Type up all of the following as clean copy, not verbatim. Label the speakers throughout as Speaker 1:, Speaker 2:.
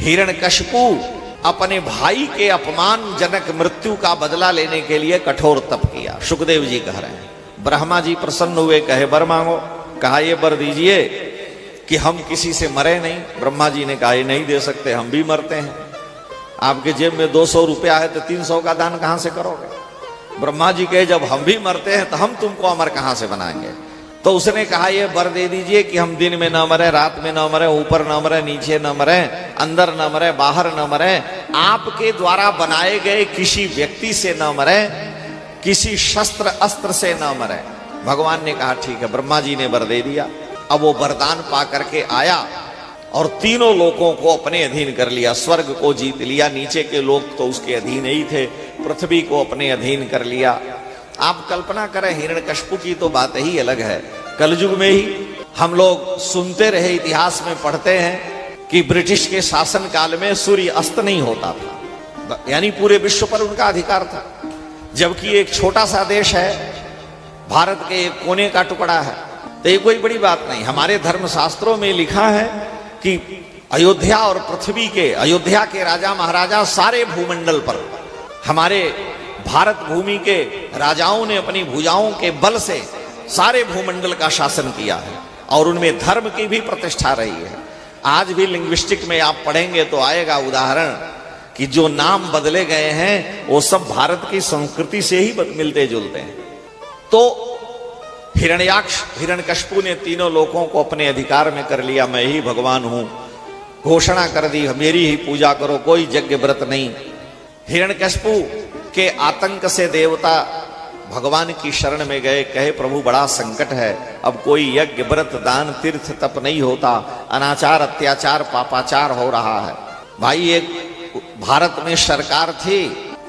Speaker 1: हिरण्यकशिपु अपने भाई के अपमानजनक मृत्यु का बदला लेने के लिए कठोर तप किया। सुखदेव जी कह रहे हैं, ब्रह्मा जी प्रसन्न हुए, कहे वर मांगो। कहा ये वर दीजिए कि हम किसी से मरे नहीं। ब्रह्मा जी ने कहा ये नहीं दे सकते, हम भी मरते हैं। आपके जेब में 200 रुपया है तो 300 का दान कहां से करोगे? ब्रह्मा जी कहे जब हम भी मरते हैं तो हम तुमको अमर कहां से बनाएंगे? तो उसने कहा ये वर दे दीजिए कि हम दिन में न मरे, रात में न मरे, ऊपर न मरे, नीचे न मरे, अंदर न मरे, बाहर न मरे, आपके द्वारा बनाए गए किसी व्यक्ति से न मरे, किसी शस्त्र अस्त्र से न मरे। भगवान ने कहा ठीक है। ब्रह्मा जी ने वर दे दिया। अब वो वरदान पा करके आया और तीनों लोकों को अपने अधीन कर लिया। स्वर्ग को जीत लिया, नीचे के लोग तो उसके अधीन ही थे, पृथ्वी को अपने अधीन कर लिया। आप कल्पना करें, हिरण्यकशिपु की तो बात ही अलग है। कलयुग में ही हम लोग सुनते रहे, इतिहास में पढ़ते हैं कि ब्रिटिश के शासन काल में सूर्य अस्त नहीं होता था, यानी पूरे विश्व पर उनका अधिकार था। जबकि एक छोटा सा देश है, भारत के एक कोने का टुकड़ा है, तो ये कोई बड़ी बात नहीं। हमारे धर्मशास्त्रों में लिखा है कि अयोध्या और पृथ्वी के, अयोध्या के राजा महाराजा सारे भूमंडल पर, हमारे भारत भूमि के राजाओं ने अपनी भुजाओं के बल से सारे भूमंडल का शासन किया है और उनमें धर्म की भी प्रतिष्ठा रही है। आज भी लिंग्विस्टिक में आप पढ़ेंगे तो आएगा उदाहरण कि जो नाम बदले गए हैं वो सब भारत की संस्कृति से ही मिलते जुलते हैं। तो हिरण्यकशिपु ने तीनों लोगों को अपने अधिकार में कर लिया। मैं ही भगवान हूं, घोषणा कर दी, मेरी ही पूजा करो, कोई यज्ञ व्रत नहीं। हिरण्यकशिपु के आतंक से देवता भगवान की शरण में गए, कहे प्रभु बड़ा संकट है, अब कोई यज्ञ व्रत दान तीर्थ तप नहीं होता, अनाचार अत्याचार पापाचार हो रहा है। भाई एक भारत में सरकार थी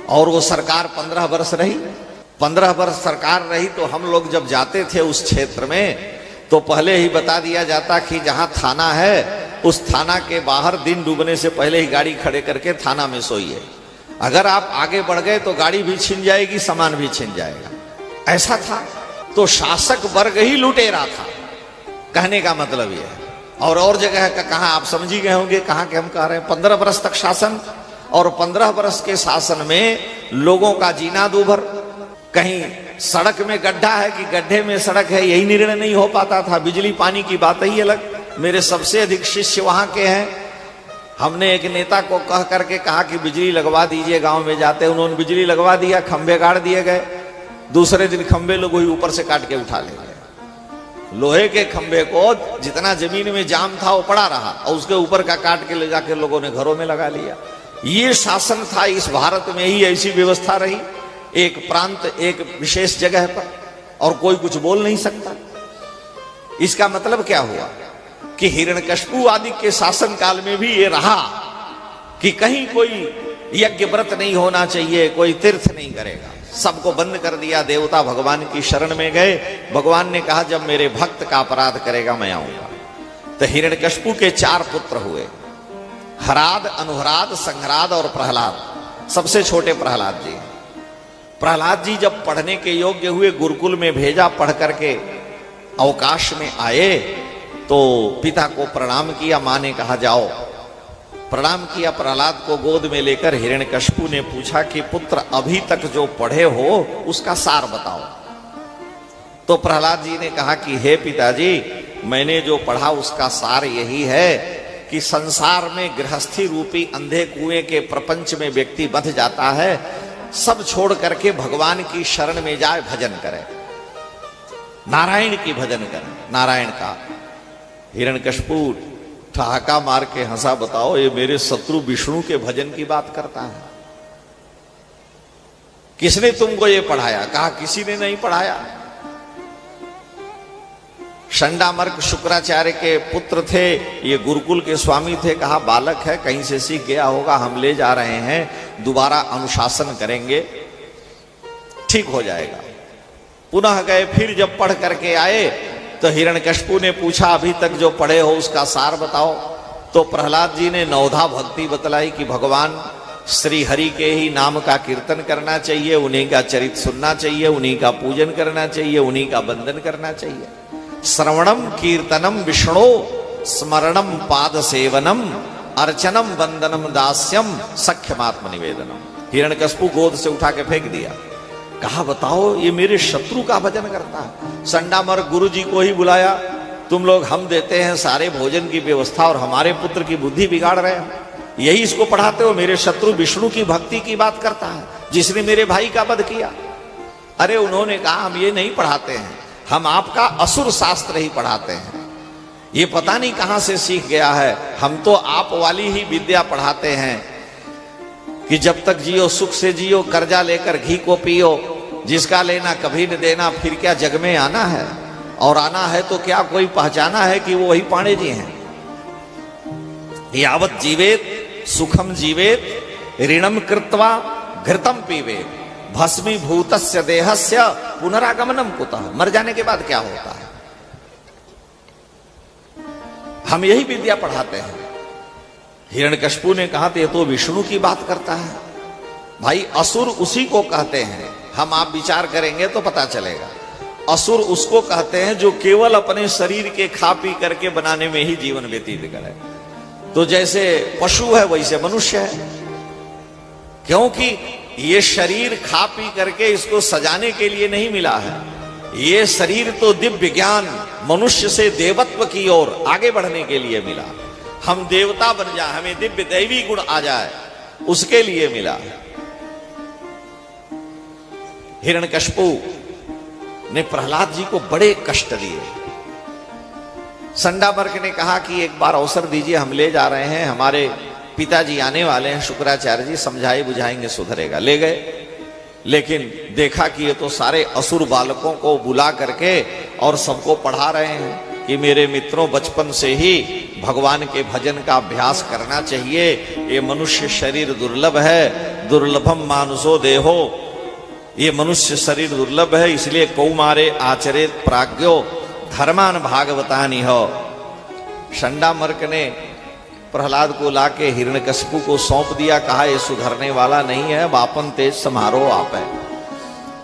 Speaker 1: और वो सरकार 15 वर्ष रही। 15 वर्ष सरकार रही तो हम लोग जब जाते थे उस क्षेत्र में तो पहले ही बता दिया जाता कि जहां थाना है उस थाना के बाहर दिन डूबने से पहले ही गाड़ी खड़े करके थाना में सोइए। अगर आप आगे बढ़ गए तो गाड़ी भी छिन जाएगी, सामान भी छिन जाएगा। ऐसा था। तो शासक वर्ग ही लुटेरा था, कहने का मतलब यह है। और जगह का कहा आप समझ ही गए होंगे कहां के हम कह रहे हैं। 15 वर्ष तक शासन, और 15 वर्ष के शासन में लोगों का जीना दूभर, कहीं सड़क में गड्ढा है कि गड्ढे में सड़क है, यही निर्णय नहीं हो पाता था। बिजली पानी की बात ही अलग। मेरे सबसे अधिक शिष्य वहां के हैं। हमने एक नेता को कह करके कहा कि बिजली लगवा दीजिए, गांव में जाते, उन्होंने बिजली लगवा दिया, खंभे गाड़ दिए गए। दूसरे दिन खंभे लोग वही ऊपर से काट के उठा ले गए। लोहे के खंभे को जितना जमीन में जाम था वो पड़ा रहा और उसके ऊपर का काट के ले जाके लोगों ने घरों में लगा लिया। ये शासन था। इस भारत में ही ऐसी व्यवस्था रही, एक प्रांत एक विशेष जगह पर, और कोई कुछ बोल नहीं सकता। इसका मतलब क्या हुआ कि हिरण्यकशिपु आदि के शासन काल में भी ये रहा कि कहीं कोई यज्ञ व्रत नहीं होना चाहिए, कोई तीर्थ नहीं करेगा, सबको बंद कर दिया। देवता भगवान की शरण में गए। भगवान ने कहा जब मेरे भक्त का अपराध करेगा मैं आऊंगा। तो हिरण्यकशिपु के 4 पुत्र हुए, हराद, अनुहराद, संहराद और प्रहलाद। सबसे छोटे प्रहलाद जी। प्रहलाद जी जब पढ़ने के योग्य हुए, गुरुकुल में भेजा, पढ़ करके अवकाश में आए तो पिता को प्रणाम किया। मां ने कहा जाओ। प्रणाम किया। प्रहलाद को गोद में लेकर हिरण्यकशिपु ने पूछा कि पुत्र अभी तक जो पढ़े हो उसका सार बताओ। तो प्रहलाद जी ने कहा कि हे पिताजी, मैंने जो पढ़ा उसका सार यही है कि संसार में गृहस्थी रूपी अंधे कुएं के प्रपंच में व्यक्ति बंध जाता है, सब छोड़ करके भगवान की शरण में जाए, भजन करे, नारायण की भजन करे, नारायण का। हिरण्यकशिपु ठहाका मार के हंसा, बताओ ये मेरे शत्रु विष्णु के भजन की बात करता है। किसने तुमको ये पढ़ाया? कहा किसी ने नहीं पढ़ाया। षंडामर्क शुक्राचार्य के पुत्र थे, ये गुरुकुल के स्वामी थे। कहा बालक है, कहीं से सीख गया होगा, हम ले जा रहे हैं, दोबारा अनुशासन करेंगे, ठीक हो जाएगा। पुनः गए। फिर जब पढ़ करके आए तो हिरण्यकशिपु ने पूछा अभी तक जो पढ़े हो उसका सार बताओ। तो प्रहलाद जी ने नवधा भक्ति बतलाई कि भगवान श्री हरि के ही नाम का कीर्तन करना चाहिए, उन्हीं का चरित्र सुनना चाहिए, उन्हीं का पूजन करना चाहिए, उन्हीं का वंदन करना चाहिए। श्रवणम कीर्तनम विष्णु स्मरणम पाद सेवनम अर्चनम वंदनम दास्यम सख्यमात्म निवेदनम। हिरण्यकशिपु गोद से उठा के फेंक दिया। कहा बताओ ये मेरे शत्रु का भजन करता है। संडामर गुरु जी को ही बुलाया, तुम लोग हम देते हैं सारे भोजन की व्यवस्था और हमारे पुत्र की बुद्धि बिगाड़ रहे हो, यही इसको पढ़ाते हो। मेरे शत्रु विष्णु की भक्ति की बात करता है जिसने मेरे भाई का वध किया। अरे उन्होंने कहा हम ये नहीं पढ़ाते हैं, हम आपका असुर शास्त्र ही पढ़ाते हैं। ये पता नहीं कहां से सीख गया है, हम तो आप वाली ही विद्या पढ़ाते हैं कि जब तक जियो सुख से जियो, कर्जा लेकर घी को पियो, जिसका लेना कभी न देना, फिर क्या जग में आना है, और आना है तो क्या कोई पहचाना है कि वो वही पांडे जी हैं। यावत जीवेत सुखम जीवेत ऋणम कृत्वा घृतम पीवेत भस्मीभूतस्य देहस्य पुनरागमनम कुतः। मर जाने के बाद क्या होता है, हम यही विद्या पढ़ाते हैं। हिरण्यकशिपु ने कहा ये तो विष्णु की बात करता है। भाई असुर उसी को कहते हैं, हम आप विचार करेंगे तो पता चलेगा। असुर उसको कहते हैं जो केवल अपने शरीर के खा पी करके बनाने में ही जीवन व्यतीत करे। तो जैसे पशु है वैसे मनुष्य है, क्योंकि ये शरीर खा पी करके इसको सजाने के लिए नहीं मिला है। ये शरीर तो दिव्य ज्ञान मनुष्य से देवत्व की ओर आगे बढ़ने के लिए मिला। हम देवता बन जाए, हमें दिव्य दैवी गुण आ जाए, उसके लिए मिला। हिरण्यकशिपु ने प्रहलाद जी को बड़े कष्ट दिए। संडामर्क ने कहा कि एक बार अवसर दीजिए, हम ले जा रहे हैं, हमारे पिताजी आने वाले हैं, शुक्राचार्य जी समझाए बुझाएंगे सुधरेगा। ले गए, लेकिन देखा कि ये तो सारे असुर बालकों को बुला करके और सबको पढ़ा रहे हैं कि मेरे मित्रों बचपन से ही भगवान के भजन का अभ्यास करना चाहिए। ये मनुष्य शरीर दुर्लभ है, दुर्लभम मानुषो देहो, ये मनुष्य शरीर दुर्लभ है, इसलिए कौमारे आचरेत प्राज्ञो धर्मान भागवतानि हो। संडामर्क ने प्रहलाद को लाके हिरण्यकशिपु को सौंप दिया, कहा ये सुधरने वाला नहीं है, बापन तेज समारोह आप है,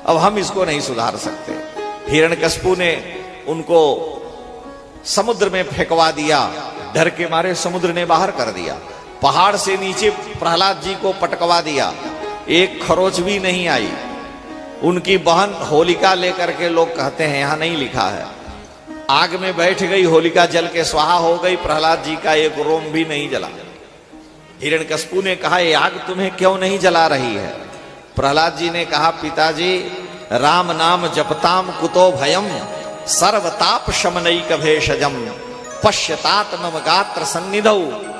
Speaker 1: अब हम इसको नहीं सुधार सकते। हिरण्यकशिपु ने उनको समुद्र में फेंकवा दिया, डर के मारे समुद्र ने बाहर कर दिया। पहाड़ से नीचे प्रहलाद जी को पटकवा दिया, एक खरोच भी नहीं आई। उनकी बहन होलिका लेकर के, लोग कहते हैं यहां नहीं लिखा है, आग में बैठ गई, होलिका जल के स्वाहा हो गई, प्रहलाद जी का एक रोम भी नहीं जला। हिरण्यकशिपु ने कहा ये आग तुम्हें क्यों नहीं जला रही है? प्रहलाद जी ने कहा पिताजी राम नाम जपताम कुतो भयम सर्वताप शमनैक भेषजम पश्यतात मम गात्र सन्निधौ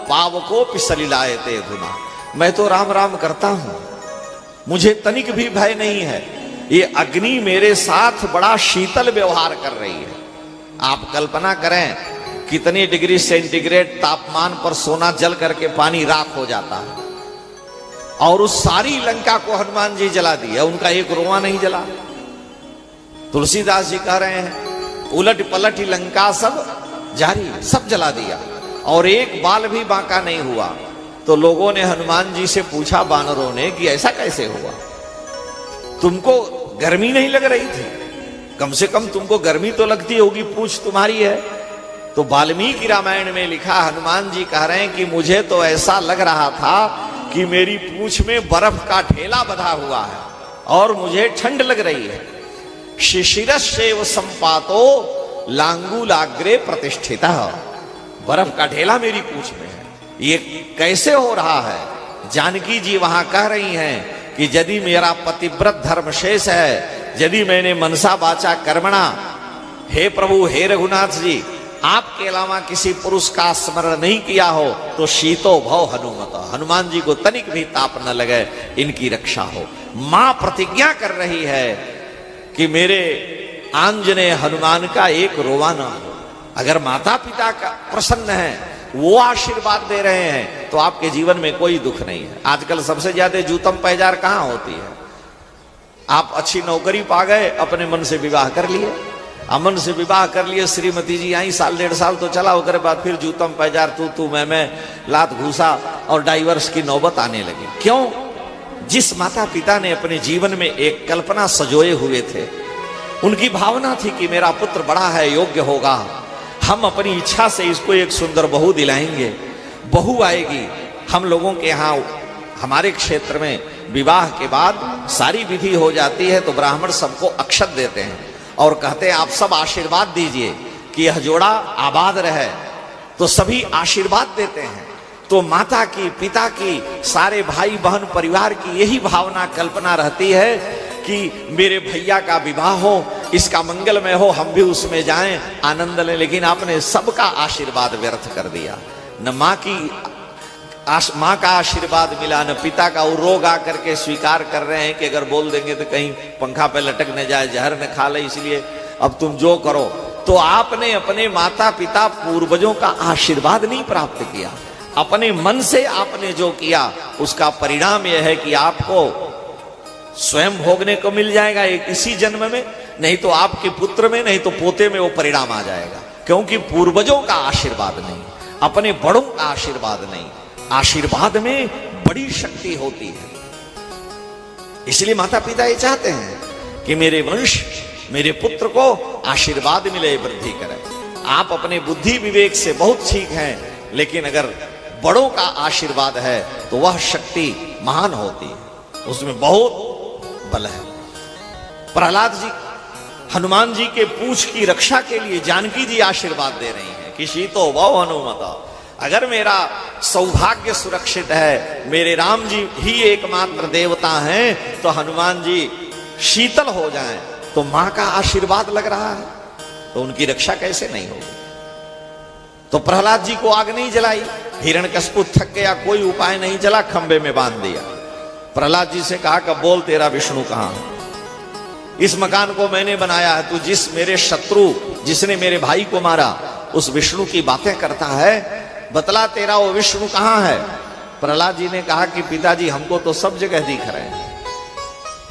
Speaker 1: पावकोपि सलिलायते धुना। मैं तो राम राम करता हूं, मुझे तनिक भी भय नहीं है। ये अग्नि मेरे साथ बड़ा शीतल व्यवहार कर रही है। आप कल्पना करें कितनी डिग्री सेंटीग्रेड तापमान पर सोना जल करके पानी राख हो जाता है, और उस सारी लंका को हनुमान जी जला दिया, उनका एक रोआ नहीं जला। तुलसीदास जी कह रहे हैं उलट पलट लंका सब जारी, सब जला दिया और एक बाल भी बांका नहीं हुआ। तो लोगों ने हनुमान जी से पूछा, बानरों ने, कि ऐसा कैसे हुआ? तुमको गर्मी नहीं लग रही थी? कम से कम तुमको गर्मी तो लगती होगी, पूछ तुम्हारी है। तो वाल्मीकि रामायण में लिखा, हनुमान जी कह रहे हैं कि मुझे तो ऐसा लग रहा था कि मेरी पूंछ में बर्फ का ढेला बंधा हुआ है और मुझे ठंड लग रही है। शिशिरस्यैव संपातो लांगूलाग्रे प्रतिष्ठितः, बर्फ का ढेला मेरी पूंछ में है। ये कैसे हो रहा है? जानकी जी वहां कह रही हैं कि यदि मेरा पतिव्रत धर्म शेष है, यदि मैंने मनसा वाचा कर्मणा, हे प्रभु हे रघुनाथ जी, आपके अलावा किसी पुरुष का स्मरण नहीं किया हो तो शीतो भव हनुमत, हनुमान जी को तनिक भी ताप न लगे, इनकी रक्षा हो। मां प्रतिज्ञा कर रही है कि मेरे आंजनेय हनुमान का एक रोवा न हो। अगर माता पिता का प्रसन्न है, वो आशीर्वाद दे रहे हैं, तो आपके जीवन में कोई दुख नहीं है। आजकल सबसे ज्यादा जूतम पैजार कहां होती है? आप अच्छी नौकरी पा गए, अपने मन से विवाह कर लिए, अमन से विवाह कर लिए, श्रीमती जी आई, साल डेढ़ साल तो चला, उसके बाद फिर जूतम पैजार तू मैं लात घूसा और डाइवर्स की नौबत आने लगी। क्यों? जिस माता पिता ने अपने जीवन में एक कल्पना सजोए हुए थे, उनकी भावना थी कि मेरा पुत्र बड़ा है, योग्य होगा, हम अपनी इच्छा से इसको एक सुंदर बहू दिलाएंगे, बहू आएगी। हम लोगों के यहाँ हमारे क्षेत्र में विवाह के बाद सारी विधि हो जाती है तो ब्राह्मण सबको अक्षत देते हैं और कहते हैं आप सब आशीर्वाद दीजिए कि यह जोड़ा आबाद रहे। तो सभी आशीर्वाद देते हैं। तो माता की, पिता की, सारे भाई बहन परिवार की यही भावना कल्पना रहती है कि मेरे भैया का विवाह हो, इसका मंगलमय हो, हम भी उसमें जाएं, आनंद लें। लेकिन आपने सबका आशीर्वाद व्यर्थ कर दिया। न माँ का आशीर्वाद मिला, न पिता का। वो रोग आकर के स्वीकार कर रहे हैं कि अगर बोल देंगे तो कहीं पंखा पे लटक न जाए, जहर न खा ले, इसलिए अब तुम जो करो। तो आपने अपने माता पिता पूर्वजों का आशीर्वाद नहीं प्राप्त किया, अपने मन से आपने जो किया उसका परिणाम यह है कि आपको स्वयं भोगने को मिल जाएगा एक इसी जन्म में, नहीं तो आपके पुत्र में, नहीं तो पोते में वो परिणाम आ जाएगा। क्योंकि पूर्वजों का आशीर्वाद नहीं, अपने बड़ों का आशीर्वाद नहीं। आशीर्वाद में बड़ी शक्ति होती है। इसलिए माता पिता ये चाहते हैं कि मेरे वंश, मेरे पुत्र को आशीर्वाद मिले, वृद्धि करे। आप अपने बुद्धि विवेक से बहुत ठीक हैं, लेकिन अगर बड़ों का आशीर्वाद है तो वह शक्ति महान होती है, उसमें बहुत बल है। प्रहलाद जी हनुमान जी के पूंछ की रक्षा के लिए जानकी जी आशीर्वाद दे रही हैं कि शीतो भव हनुमता, अगर मेरा सौभाग्य सुरक्षित है, मेरे राम जी ही एकमात्र देवता हैं, तो हनुमान जी शीतल हो जाएं। तो मां का आशीर्वाद लग रहा है तो उनकी रक्षा कैसे नहीं होगी। तो प्रहलाद जी को आग नहीं जलाई, हिरण्यकश्यप थक गया, कोई उपाय नहीं चला, खंबे में बांध दिया। प्रहलाद जी से कहा कि बोल तेरा विष्णु कहां है? इस मकान को मैंने बनाया है, तू जिस मेरे शत्रु, जिसने मेरे भाई को मारा, उस विष्णु की बातें करता है, बतला तेरा वो विष्णु कहां है? प्रहलाद जी ने कहा कि पिताजी हमको तो सब जगह दिख रहे हैं।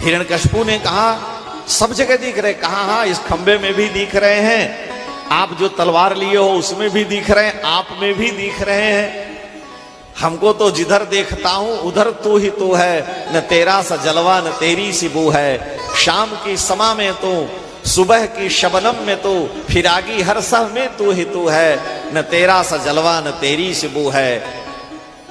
Speaker 1: हिरण्यकश्यप ने कहा सब जगह दिख रहे। कहा हाँ, इस खंबे में भी दिख रहे हैं, आप जो तलवार लिए हो उसमें भी दिख रहे हैं, आप में भी दिख रहे हैं। हमको तो जिधर देखता हूं उधर तू ही तू है, न तेरा सा जलवा न तेरी सी बू है। शाम की समा में तू, सुबह की शबनम में तू, फिरागी हर सह में तू ही तू है, न तेरा सा जलवा न तेरी सी बू है।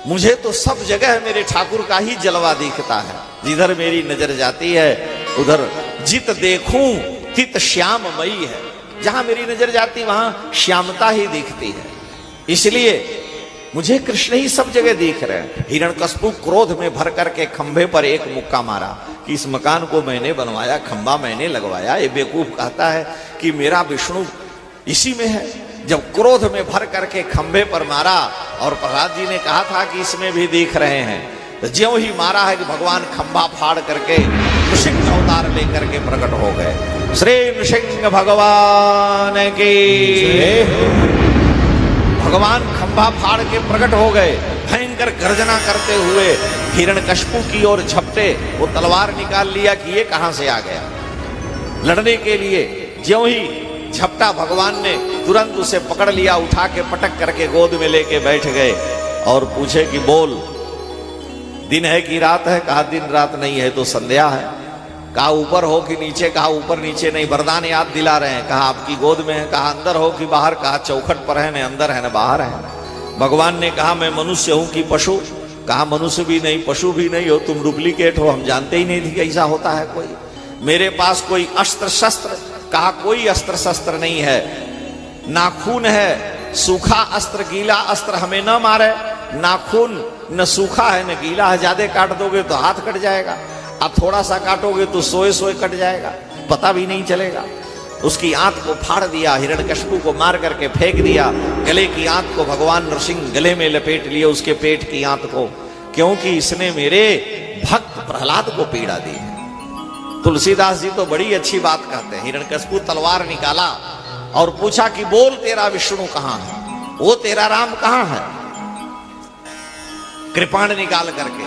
Speaker 1: मुझे तो सब जगह मेरे ठाकुर का ही जलवा दिखता है, जिधर मेरी नजर जाती है उधर जित देखूं तित श्याममयी है। जहां मेरी नजर जाती वहां श्यामता ही दिखती है। इसलिए मुझे कृष्ण ही सब जगह दिख रहे हैं। हिरण्यकश्यप क्रोध में भर करके खंभे पर एक मुक्का मारा कि इस मकान को मैंने बनवाया, खंभा मैंने लगवाया। ये बेवकूफ कहता है कि मेरा विष्णु इसी में है। जब क्रोध में भर करके खंभे पर मारा और प्रहलाद जी ने कहा था कि इसमें भी दिख रहे हैं, तो ज्यों ही मारा है कि भगवान खंभा फाड़ करके नृसिंह अवतार लेकर के प्रकट हो गए। श्री नृसिंह भगवान की। भगवान खंभा फाड़ के प्रकट हो गए, भयंकर गर्जना करते हुए हिरण्यकश्यप की ओर झपटे। वो तलवार निकाल लिया कि ये कहां से आ गया लड़ने के लिए। ज्यों ही झपटा, भगवान ने तुरंत उसे पकड़ लिया, उठा के पटक करके गोद में लेके बैठ गए और पूछे कि बोल दिन है कि रात है? कहा दिन रात नहीं है तो संध्या है। कहा ऊपर हो कि नीचे? कहा ऊपर नीचे नहीं, वरदान याद दिला रहे हैं। कहा आपकी गोद में है। कहा अंदर हो कि बाहर? कहा चौखट पर है, न अंदर है न बाहर है। भगवान ने कहा मैं मनुष्य हूं कि पशु? कहा मनुष्य भी नहीं पशु भी नहीं हो, तुम डुप्लीकेट हो, हम जानते ही नहीं थे कि ऐसा होता है कोई। मेरे पास कोई अस्त्र शस्त्र? कहा कोई अस्त्र शस्त्र नहीं है। नाखून है, सूखा अस्त्र गीला अस्त्र हमें न मारे। नाखून न सूखा है न गीला है, ज्यादा काट दोगे तो हाथ कट जाएगा, अब थोड़ा सा काटोगे तो सोए सोए कट जाएगा, पता भी नहीं चलेगा। उसकी आंत को फाड़ दिया, हिरण्यकश्यप को मार करके फेंक दिया। गले की आंत को भगवान नृसिंह गले में लपेट लिए, उसके पेट की आंत को, क्योंकि इसने मेरे भक्त प्रहलाद को पीड़ा दी है। तुलसीदास जी तो बड़ी अच्छी बात कहते हैं। हिरण्यकश्यप तलवार निकाला और पूछा कि बोल तेरा विष्णु कहां है? वो तेरा राम कहां है? कृपाण निकाल करके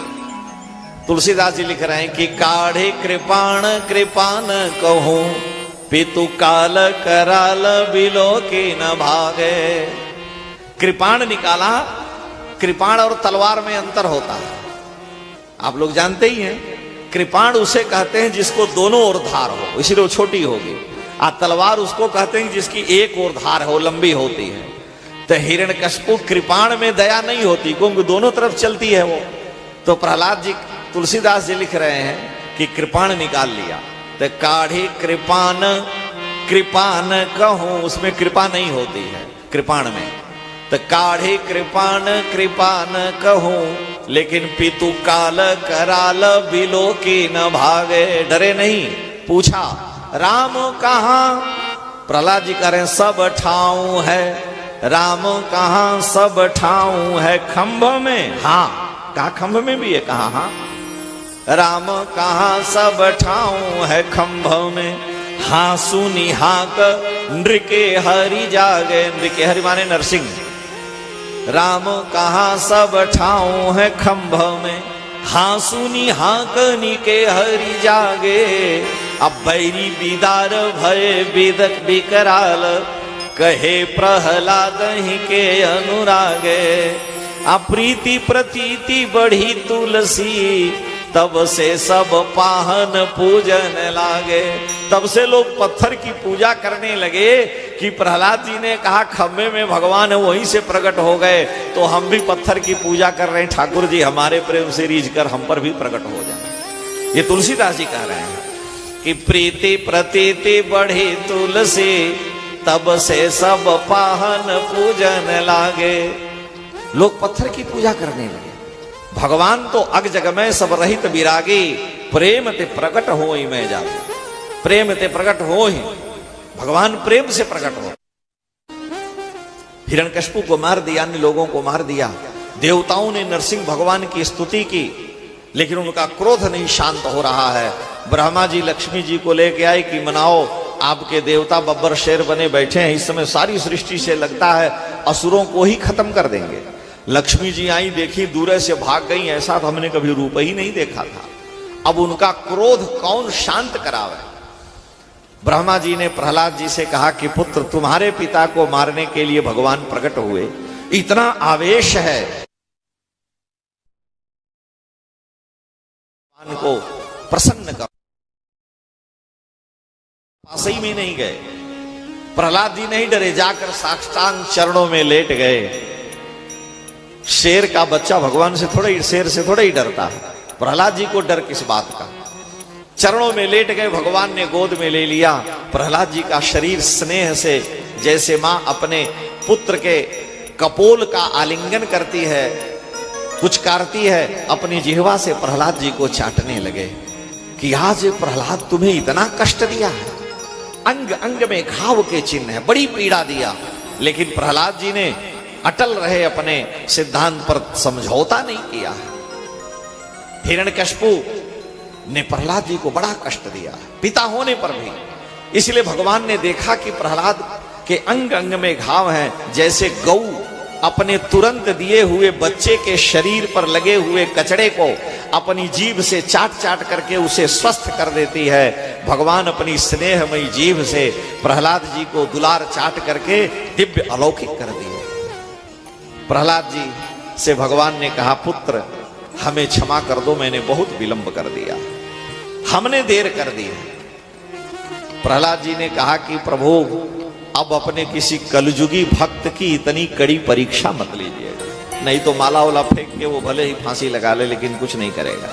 Speaker 1: तुलसीदास जी लिख रहे हैं कि काढ़े कृपाण कृपान कहूं, पितु काल कराल बिलो के न भागे। कृपाण निकाला। कृपाण और तलवार में अंतर होता है, आप लोग जानते ही हैं। कृपाण उसे कहते हैं जिसको दोनों ओर धार हो, इसलिए वो छोटी होगी। तलवार उसको कहते हैं जिसकी एक ओर धार हो, लंबी होती है। तो हिरण्यकशिपु कृपाण में दया नहीं होती, क्योंकि दोनों तरफ चलती है वो। तो प्रहलाद जी, तुलसीदास जी लिख रहे हैं कि कृपाण निकाल लिया, तो काढ़ी कृपान, कृपान कहूं, उसमें कृपा नहीं होती है कृपाण में, तो काढ़ी कृपान कृपान कहूं, लेकिन पितु काल कराल बिलो की न भागे, डरे नहीं। पूछा राम कहां, प्रहलाद जी कह रहे हैं सब ठाऊं है, राम कहां सब ठाऊं है, खंभ में, हाँ कहा खंभ में भी है, कहा हाँ, राम कहां सब ठाऊं है खंभ में, हाँ सुनी हाँक नृके हरि जागे, नृके हरि माने नरसिंह, राम कहां सब ठाऊं है खंभ में, हाँ सुनी हाँक निके हरि जागे, अब बैरी बिदार भय बिदक बिकराल, कहे प्रहलाद ही के अनुरागे, अप्रीति प्रतीति बढ़ी तुलसी, तब से सब पाहन पूजन लागे। तब से लोग पत्थर की पूजा करने लगे कि प्रहलाद जी ने कहा खम्भे में भगवान है, वहीं से प्रकट हो गए, तो हम भी पत्थर की पूजा कर रहे हैं, ठाकुर जी हमारे प्रेम से रीझ कर हम पर भी प्रकट हो जाए। ये तुलसीदास जी कह रहे हैं कि प्रीति प्रतीति बढ़ी तुलसी, तब से सब पाहन पूजन लागे। लोग पत्थर की पूजा करने लगे। भगवान तो अग जग में सब रहित विरागी, प्रेम ते प्रकट हो ही मैं जाते, प्रेम ते प्रकट हो ही, भगवान प्रेम से प्रकट हो। हिरण्यकशिपु को मार दिया, अन्य लोगों को मार दिया। देवताओं ने नरसिंह भगवान की स्तुति की, लेकिन उनका क्रोध नहीं शांत हो रहा है। ब्रह्मा जी लक्ष्मी जी को लेके आए कि मनाओ, आपके देवता बब्बर शेर बने बैठे हैं, इस समय सारी सृष्टि से लगता है असुरों को ही खत्म कर देंगे। लक्ष्मी जी आई, देखी, दूर से भाग गई, ऐसा तो हमने कभी रूप ही नहीं देखा था। अब उनका क्रोध कौन शांत करावे? ब्रह्मा जी ने प्रहलाद जी से कहा कि पुत्र, तुम्हारे पिता को मारने के लिए भगवान प्रकट हुए, इतना आवेश है, भगवान को प्रसन्न करो। पासई में नहीं गए, प्रहलाद जी नहीं डरे, जाकर साष्टांग चरणों में लेट गए। शेर का बच्चा भगवान से थोड़ा ही, शेर से थोड़ा ही डरता है, प्रहलाद जी को डर किस बात का। चरणों में लेट गए, भगवान ने गोद में ले लिया। प्रहलाद जी का शरीर स्नेह से, जैसे मां अपने पुत्र के कपोल का आलिंगन करती है, कुचकारती है, अपनी जिह्वा से प्रहलाद जी को चाटने लगे कि आज प्रहलाद तुम्हें इतना कष्ट दिया है, अंग अंग में घाव के चिन्ह है, बड़ी पीड़ा दिया। लेकिन प्रहलाद जी ने अटल रहे अपने सिद्धांत पर, समझौता नहीं किया। हिरण्यकशिपु ने प्रहलाद जी को बड़ा कष्ट दिया, पिता होने पर भी। इसलिए भगवान ने देखा कि प्रहलाद के अंग अंग में घाव हैं, जैसे गऊ अपने तुरंत दिए हुए बच्चे के शरीर पर लगे हुए कचड़े को अपनी जीभ से चाट चाट करके उसे स्वस्थ कर देती है। भगवान अपनी स्नेहमयी जीभ से प्रहलाद जी को दुलार चाट करके दिव्य अलौकिक कर दिए। प्रहलाद जी से भगवान ने कहा, पुत्र हमें क्षमा कर दो, मैंने बहुत विलंब कर दिया, हमने देर कर दी। प्रहलाद जी ने कहा कि प्रभु, अब अपने किसी कलयुगी भक्त की इतनी कड़ी परीक्षा मत लीजिए, नहीं तो माला वाला फेंक के वो भले ही फांसी लगा ले, लेकिन कुछ नहीं करेगा।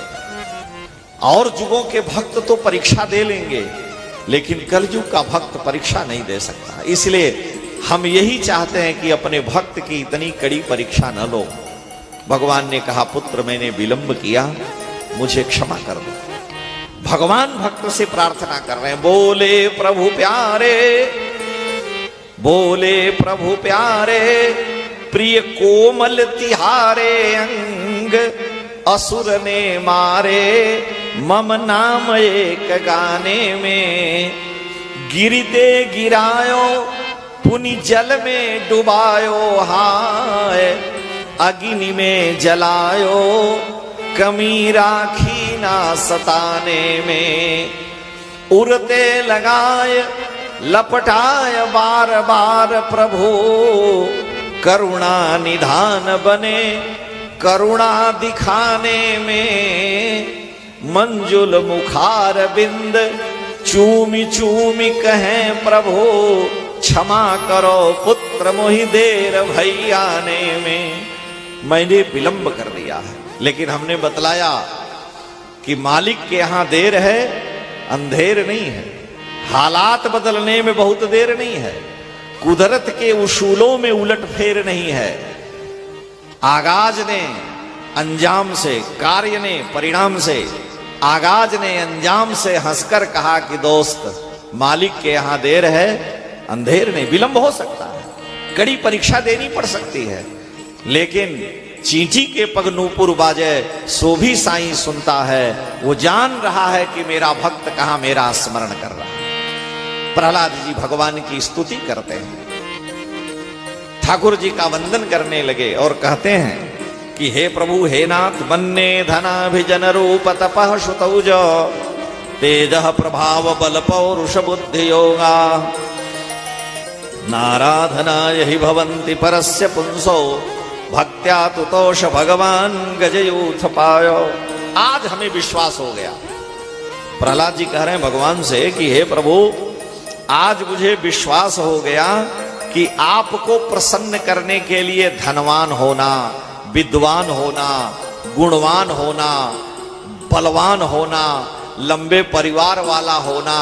Speaker 1: और युगों के भक्त तो परीक्षा दे लेंगे, लेकिन कलयुग का भक्त परीक्षा नहीं दे सकता। इसलिए हम यही चाहते हैं कि अपने भक्त की इतनी कड़ी परीक्षा न लो। भगवान ने कहा, पुत्र मैंने विलंब किया, मुझे क्षमा कर दो। भगवान भक्त से प्रार्थना कर रहे हैं, बोले प्रभु प्यारे, बोले प्रभु प्यारे, प्रिय कोमल तिहारे अंग, असुर ने मारे मम नाम एक गाने में, गिरते गिरायो पुनि जल में डुबायो, हाय अग्नि में जलायो, कमी राखी ना सताने में, उड़ते लगाए लपटाए बार बार प्रभु, करुणा निधान बने करुणा दिखाने में, मंजुल मुखार बिंद चूमी चूमी कहें प्रभु, क्षमा करो पुत्र मोहि देर भई आने में। मैंने विलंब कर दिया है, लेकिन हमने बतलाया कि मालिक के यहां देर है, अंधेर नहीं है। हालात बदलने में बहुत देर नहीं है, कुदरत के उसूलों में उलट फेर नहीं है। आगाज ने अंजाम से, कार्य ने परिणाम से, आगाज ने अंजाम से हंसकर कहा कि दोस्त मालिक के यहां देर है, अंधेर नहीं। विलंब हो सकता है, कड़ी परीक्षा देनी पड़ सकती है, लेकिन चींटी के पग नूपुर बाजे सो भी साईं सुनता है। वो जान रहा है कि मेरा भक्त कहां मेरा स्मरण कर रहा है। प्रहलाद जी भगवान की स्तुति करते हैं, ठाकुर जी का वंदन करने लगे और कहते हैं कि हे प्रभु हे नाथ, मन्ने धनाभिजन रूप तपः श्रुतौज तेजः प्रभाव बल पौरुष बुद्धि योगा नाराधनाय हि भवन्ति परस्य पुंसो भक्त्या तुतोष भगवान गजयूथ पायो। आज हमें विश्वास हो गया। प्रहलाद जी कह रहे हैं भगवान से कि हे प्रभु, आज मुझे विश्वास हो गया कि आपको प्रसन्न करने के लिए धनवान होना, विद्वान होना, गुणवान होना, बलवान होना, लंबे परिवार वाला होना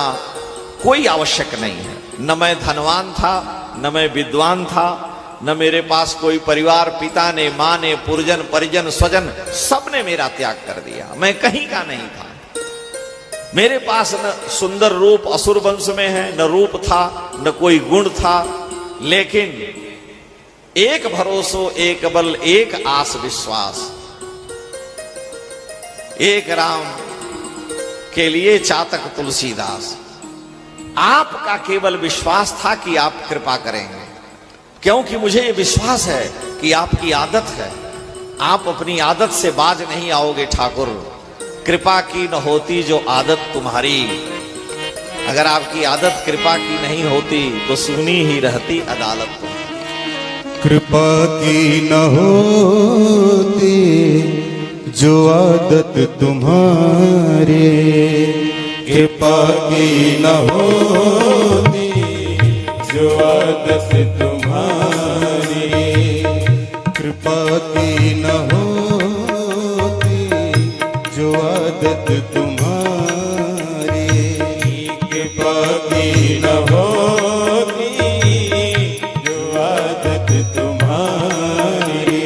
Speaker 1: कोई आवश्यक नहीं है। न मैं धनवान था, न मैं विद्वान था, न मेरे पास कोई परिवार, पिता ने, मां ने, पुरजन परिजन स्वजन सब ने मेरा त्याग कर दिया। मैं कहीं का नहीं था। मेरे पास न सुंदर रूप असुर वंश में है, न रूप था, न कोई गुण था, लेकिन एक भरोसो, एक बल, एक आस विश्वास, एक राम के लिए चातक तुलसीदास। आपका केवल विश्वास था कि आप कृपा करेंगे, क्योंकि मुझे ये विश्वास है कि आपकी आदत है, आप अपनी आदत से बाज नहीं आओगे ठाकुर। कृपा की न होती जो आदत तुम्हारी, अगर आपकी आदत कृपा की नहीं होती तो सुनी ही रहती अदालत तुम्हारी।
Speaker 2: कृपा की न होती जो आदत तुम्हारे, कृपा की न होती जो आदत तुम्हारी, कृपा की न होती जो आदत तुम्हारी, कृपा की न होती जो आदत तुम्हारी,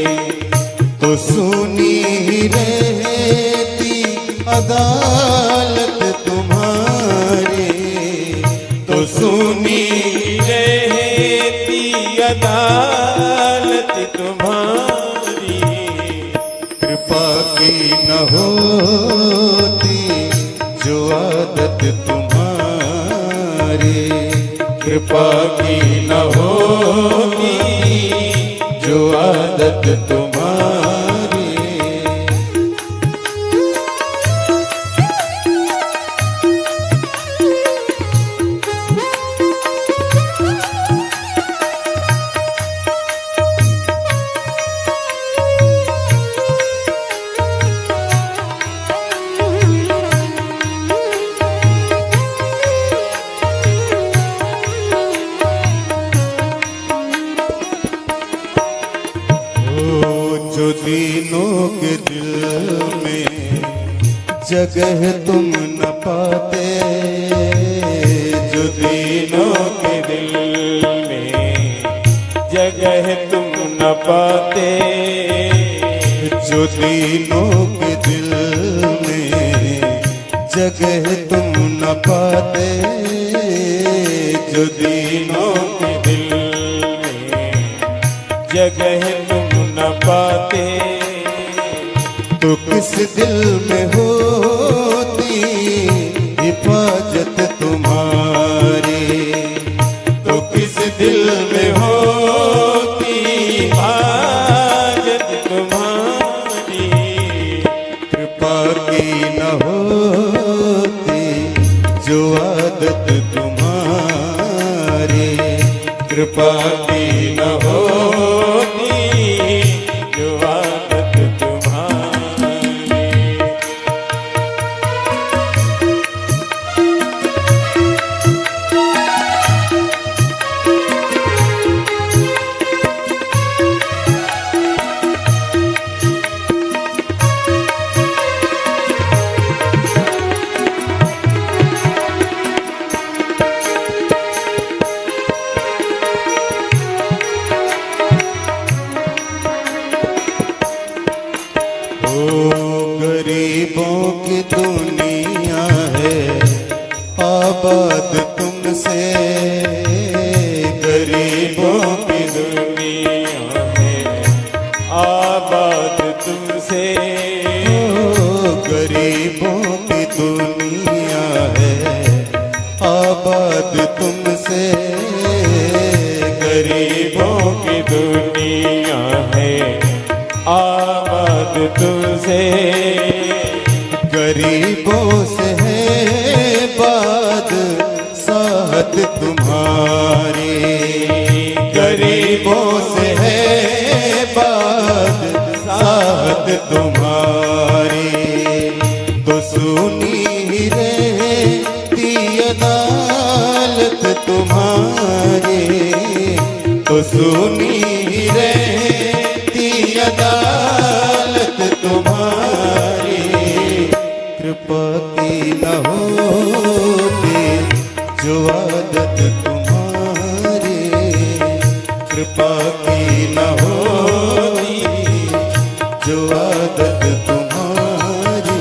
Speaker 2: तो सुनी रहती अदालत तुम्हारी, तो सुनी रहती अदालत तुम्हारी, कृपा की न होती जो आदत तुम्हारी, कृपा की न होती जो आदत तुम्हारी। जो दीनों के दिल में जगह तुम न पाते, जो दीनों के दिल में जगह तुम न पाते, जो दीनों के दिल में जगह तुम न पाते, जो दीनों के दिल में जगह तुम न पाते, तो किस दिल में होती हिफाजत तुम्हारी, तो किस दिल में होती हिफाजत तुम्हारी, कृपा की न होती जो आदत तुम्हारी, कृपा की न होती जो आदत तुम्हारी। गरीबों की दुनिया है आबाद तुमसे, गरीबों की दुनिया है आबाद तुमसे, गरीबों की दुनिया है आबाद तुमसे,
Speaker 3: गरीबों की दुनिया है आबाद तुमसे,
Speaker 2: गरीबों से है बात साहत तुम्हारी, गरीबों से है बात साहत तुम्हारी, तो सुनी रहती अदालत तुम्हारी, तो सुनी रहती अदालत तुम्हारी, कृपा की न होती जो आदत तुम्हारी, कृपा की न होती जो आदत तुम्हारी।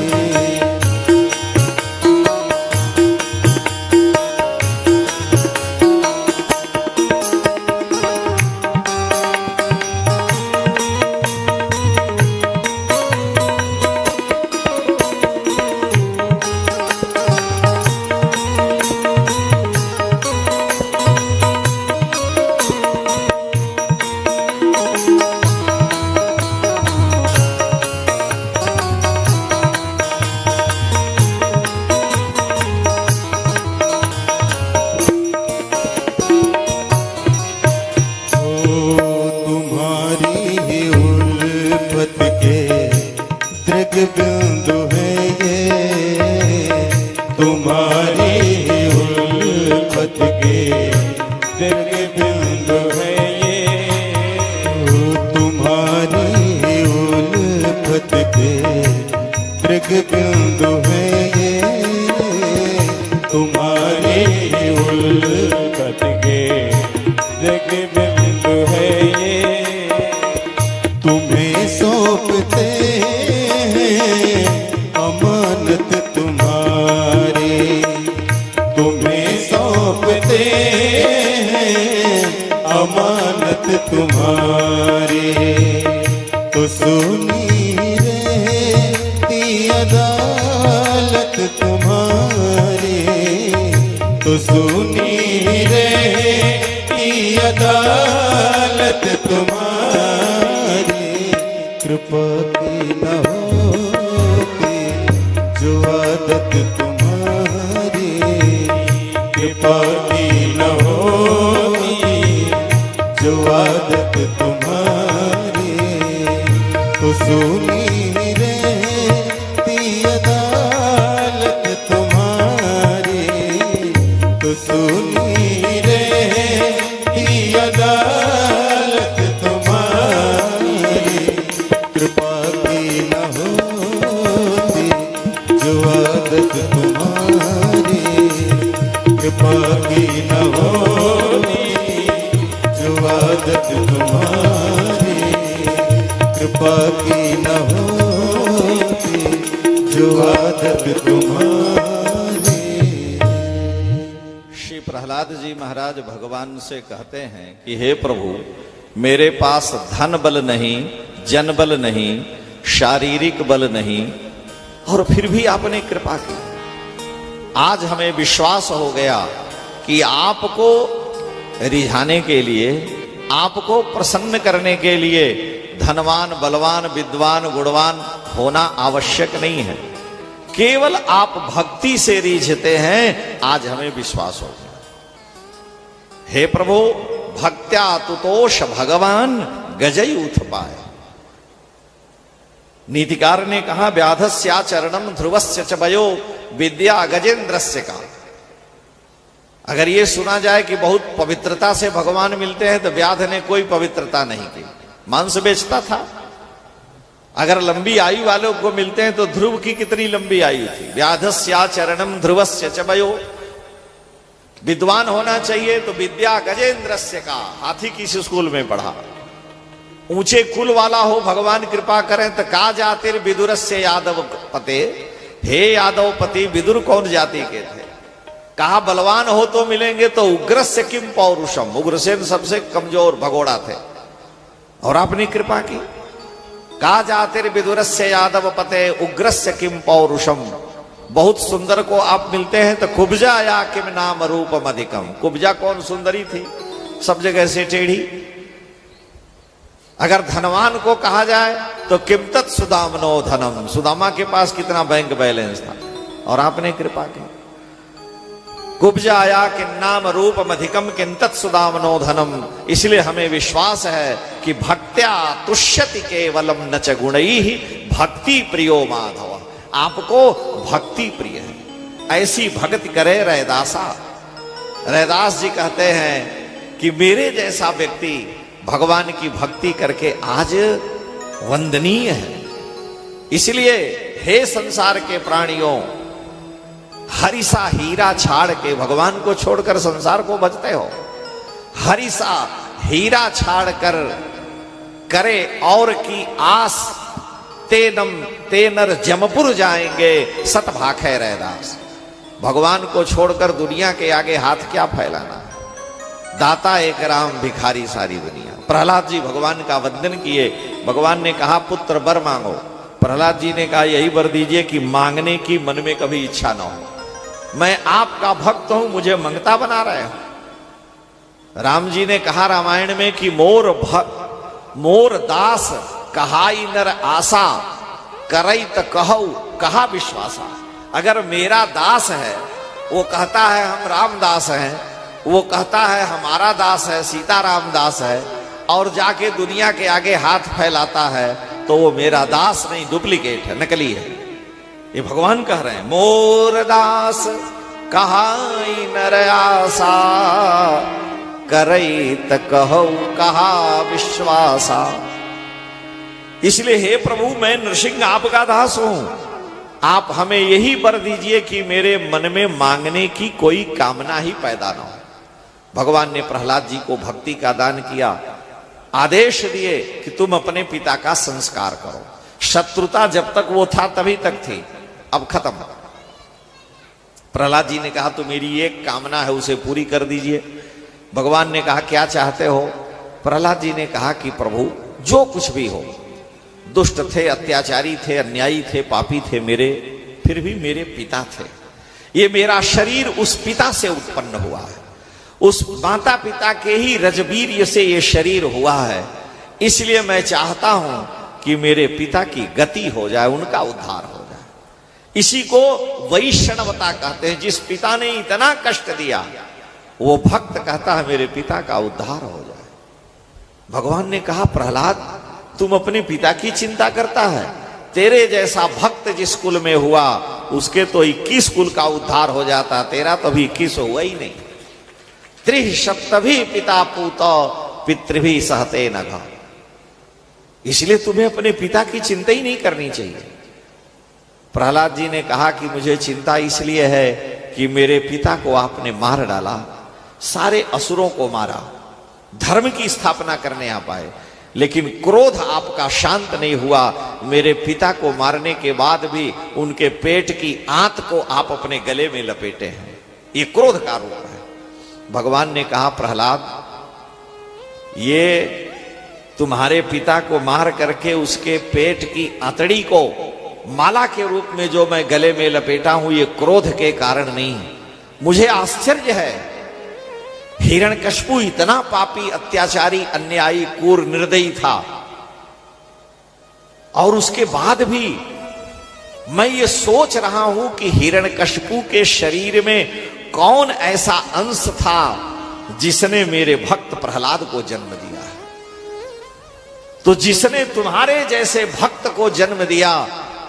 Speaker 2: बिंदु है ये, तुम्हारी उल्फत के
Speaker 3: दृग बिंदु है ये,
Speaker 2: तुम्हारी उल्फत के दृग बिंदु है ये, तुम्हारी
Speaker 3: उल्फत के दृग बिंदु है ये,
Speaker 2: तुम्हें सौंपते अमानत तुम्हारी, तुम्हें सौंपते अमानत तुम्हारी, तो सुनी रहती अदालत तुम्हारी, तो सुनी रहती अदालत तुम्हारी, कृपा की न होती जो आदत तुम्हारी, कृपा की न होती जो आदत तुम्हारी, तो सुनी रहती अदालत तुम्हारी, तो सुनी रहती अदालत तुम्हारी, कृपा की न होती जो आदत तुम्हारी, कृपा की न होती जो आदत तुम्हारी, कृपा की न होती जो आदत तुम्हारी।
Speaker 1: श्री प्रहलाद जी महाराज भगवान से कहते हैं कि हे प्रभु, मेरे पास धन बल नहीं, जन बल नहीं, शारीरिक बल नहीं, और फिर भी आपने कृपा की। आज हमें विश्वास हो गया कि आपको रिझाने के लिए, आपको प्रसन्न करने के लिए धनवान, बलवान, विद्वान, गुणवान होना आवश्यक नहीं है, केवल आप भक्ति से रिझते हैं। आज हमें विश्वास हो गया। हे प्रभु, भक्त्या तुतोष भगवान गजई उठ पाए। नीतिकार ने कहा, व्याधस्याचरणम ध्रुवस्य च वयो विद्या गजेंद्रस्य का। अगर ये सुना जाए कि बहुत पवित्रता से भगवान मिलते हैं, तो व्याध ने कोई पवित्रता नहीं की, मांस बेचता था। अगर लंबी आयु वालों को मिलते हैं तो ध्रुव की कितनी लंबी आयु थी। व्याधस्याचरणम ध्रुवस्य च वयो, विद्वान होना चाहिए तो विद्या गजेंद्रस्य का, हाथी की स्कूल में पढ़ा। ऊंचे कुल वाला हो, भगवान कृपा करें तो का जातिर विदुर से यादव पते, हे यादव पति विदुर कौन जाति के थे? कहा बलवान हो तो मिलेंगे तो उग्रस्य किम पौरुषम, उग्रसेन सबसे कमजोर भगोड़ा थे और आपने कृपा की। का जातिर विदुरस्य यादव पते उग्रस्य किम पौरुषम, बहुत सुंदर को आप मिलते हैं तो कुब्जा या किम नाम रूपम अधिकम, कुब्जा कौन सुंदरी थी, सब जगह से टेढ़ी। अगर धनवान को कहा जाए तो किम तत् सुदामनो धनम, सुदामा के पास कितना बैंक बैलेंस था और आपने कृपा की। कुब्जाया किन नाम रूपम अधिकम किन तत् सुदामनो धनम, इसलिए हमें विश्वास है कि भक्त्या तुष्यति केवलम न च गुणैः भक्ति प्रियो माधव, आपको भक्ति प्रिय है, ऐसी भक्ति करे रैदासा। रैदास जी कहते हैं कि मेरे जैसा व्यक्ति भगवान की भक्ति करके आज वंदनीय है। इसलिए हे संसार के प्राणियों, हरिसा हीरा छाड़ के भगवान को छोड़कर संसार को बचते हो, हरिसा हीरा छाड़ कर करे और की आस, ते नर जमपुर जाएंगे सत भाखे रैदास। भगवान को छोड़कर दुनिया के आगे हाथ क्या फैलाना, दाता एक राम भिखारी सारी दुनिया। प्रहलाद जी भगवान का वंदन किए, भगवान ने कहा पुत्र वर मांगो, प्रहलाद जी ने कहा यही वर दीजिए कि मांगने की मन में कभी इच्छा न हो, मैं आपका भक्त हूं, मुझे मंगता बना रहे हो। राम जी ने कहा रामायण में कि मोर दास कहाई नर आशा, करई त कहू कहा विश्वासा। अगर मेरा दास है, वो कहता है हम रामदास हैं, वो कहता है हमारा दास है सीताराम दास है, और जाके दुनिया के आगे हाथ फैलाता है, तो वो मेरा दास नहीं, डुप्लीकेट है, नकली है। ये भगवान कह रहे हैं मोर दास कहाई नर आशा, करई त कहू कहा विश्वासा। इसलिए हे प्रभु मैं नृसिंह आपका दास हूं, आप हमें यही वर दीजिए कि मेरे मन में मांगने की कोई कामना ही पैदा ना हो। भगवान ने प्रहलाद जी को भक्ति का दान किया, आदेश दिए कि तुम अपने पिता का संस्कार करो। शत्रुता जब तक वो था तभी तक थी, अब खत्म। प्रहलाद जी ने कहा तो मेरी एक कामना है उसे पूरी कर दीजिए। भगवान ने कहा क्या चाहते हो? प्रहलाद जी ने कहा कि प्रभु जो कुछ भी हो, दुष्ट थे, अत्याचारी थे, अन्यायी थे, पापी थे मेरे, फिर भी मेरे पिता थे। ये मेरा शरीर उस पिता से उत्पन्न हुआ है, उस माता पिता के ही रजबीर्य से ये शरीर हुआ है। इसलिए मैं चाहता हूं कि मेरे पिता की गति हो जाए, उनका उद्धार हो जाए। इसी को वैष्णवता कहते हैं। जिस पिता ने इतना कष्ट दिया, वो भक्त कहता है मेरे पिता का उद्धार हो जाए। भगवान ने कहा प्रहलाद तुम अपने पिता की चिंता करता है, तेरे जैसा भक्त जिस कुल में हुआ उसके तो 21 कुल का उद्धार हो जाता, तेरा तो अभी 21 हुआ ही नहीं। त्रिह सप्तभी पिता पूतो पितृभी सहते नघ, इसलिए तुम्हें अपने पिता की चिंता ही नहीं करनी चाहिए। प्रहलाद जी ने कहा कि मुझे चिंता इसलिए है कि मेरे पिता को आपने मार डाला, सारे असुरों को मारा, धर्म की स्थापना करने आप आए, लेकिन क्रोध आपका शांत नहीं हुआ। मेरे पिता को मारने के बाद भी उनके पेट की आंत को आप अपने गले में लपेटे हैं, ये क्रोध का रूप है। भगवान ने कहा प्रहलाद ये तुम्हारे पिता को मार करके उसके पेट की आंतड़ी को माला के रूप में जो मैं गले में लपेटा हूं, ये क्रोध के कारण नहीं। मुझे आश्चर्य है, हिरण्यकशिपु इतना पापी, अत्याचारी, अन्यायी, क्रूर, निर्दयी था, और उसके बाद भी मैं ये सोच रहा हूं कि हिरण्यकशिपु के शरीर में कौन ऐसा अंश था जिसने मेरे भक्त प्रहलाद को जन्म दिया है। तो जिसने तुम्हारे जैसे भक्त को जन्म दिया,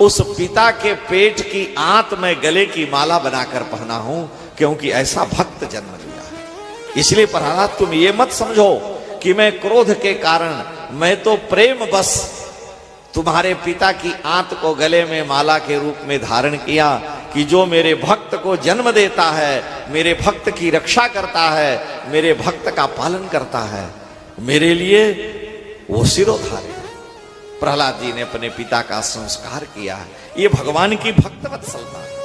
Speaker 1: उस पिता के पेट की आंत में गले की माला बनाकर पहना हूं, क्योंकि ऐसा भक्त जन्म लिया है। इसलिए प्रहलाद तुम ये मत समझो कि मैं क्रोध के कारण, मैं तो प्रेम बस तुम्हारे पिता की आंत को गले में माला के रूप में धारण किया कि जो मेरे भक्त को जन्म देता है, मेरे भक्त की रक्षा करता है, मेरे भक्त का पालन करता है, मेरे लिए वो सिरोधार्य। प्रहलाद जी ने अपने पिता का संस्कार किया। ये भगवान की भक्त वत्सलता है।